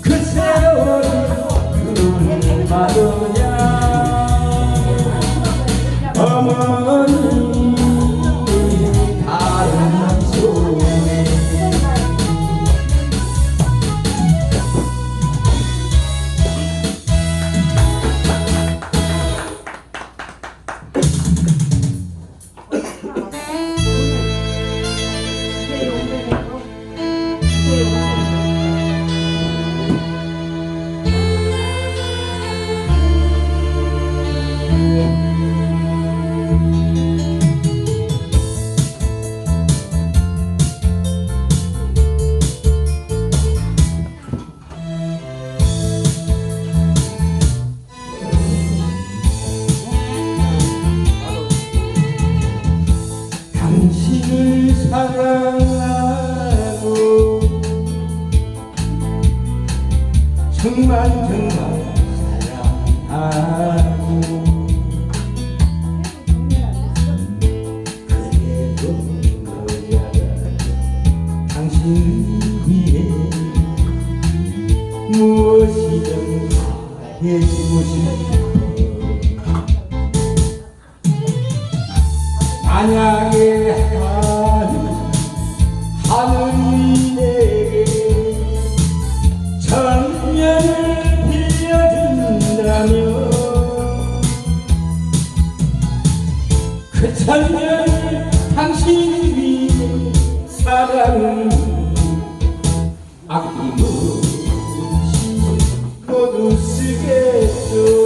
그 세월이 얼마더냐 어머니 다른 소리 당신을 사랑하고 정말 사랑하고 그래도 여자가 당신 위해 무엇이든 해주고 싶어 만약에 하늘이 내게 천년을 빌려준다면 그 천년을 당신 위해 사랑을 아낌없이 모두 쓰겠소.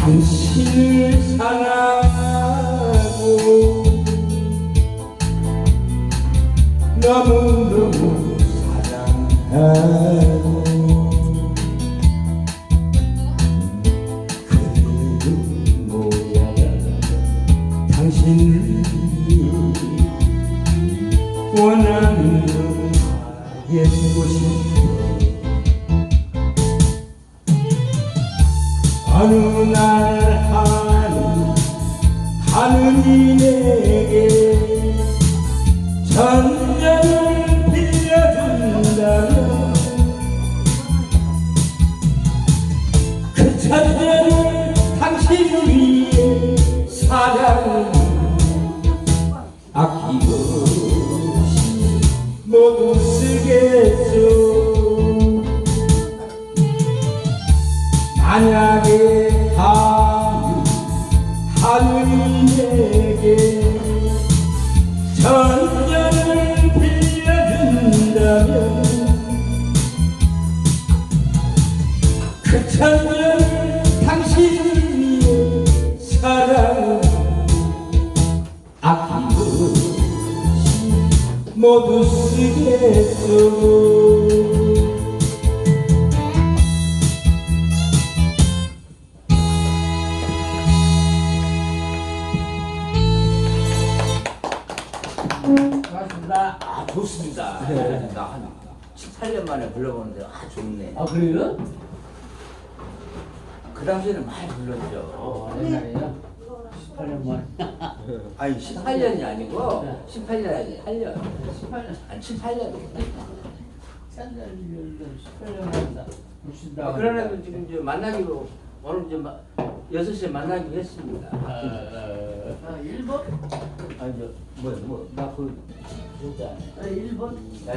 당신을 사랑하고 너무너무 사랑하고 어느 날 하느니 내게 천년을 빌려준다면 그 천년을 당신 위해 사랑을 아끼고 모두 쓰겠죠. 만약에 하늘이 내게 천년을 빌려준다면 그 천년을 당신을 위해 사랑을 아끼고 모두 쓰겠죠. 아, 좋습니다. 네. 나한 18년 만에 불러보는데 좋네. 아, 그래요? 그 당시에는 많이 불렀죠. 옛날에요? 18년 만에. 아니 18년이 아니고 18년 아니 8년. 18년. 아니 18년. 18년 만이다. 그러나 지금 이제 만나기로 오늘 이제 6시에 만나기로 했습니다. 1번? 아니 나그 진짜 1번? 네.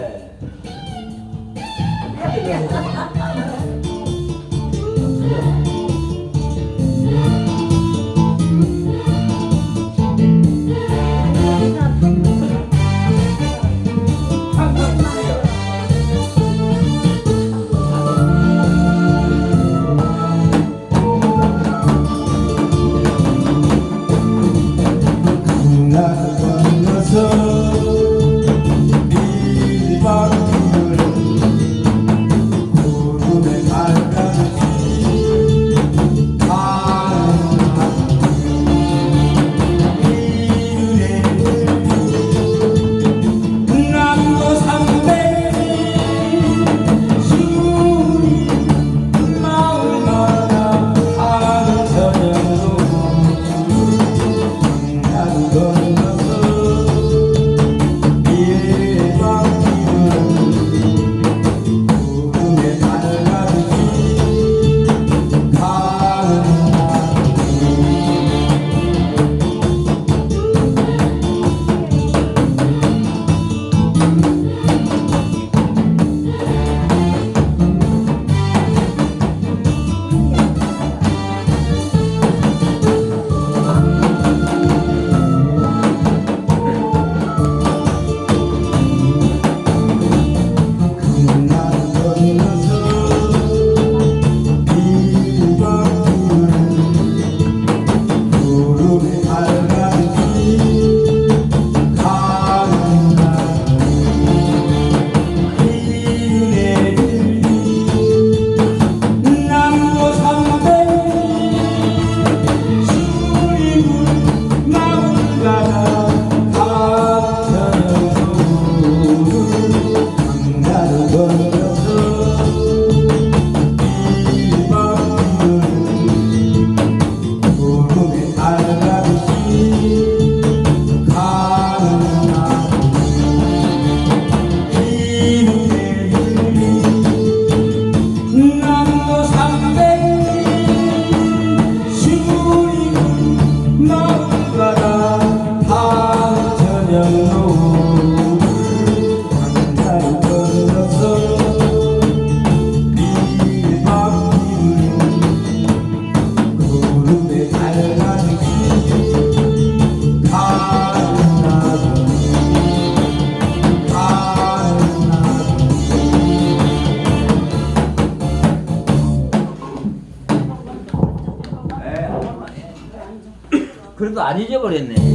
그래도 안 잊어버렸네.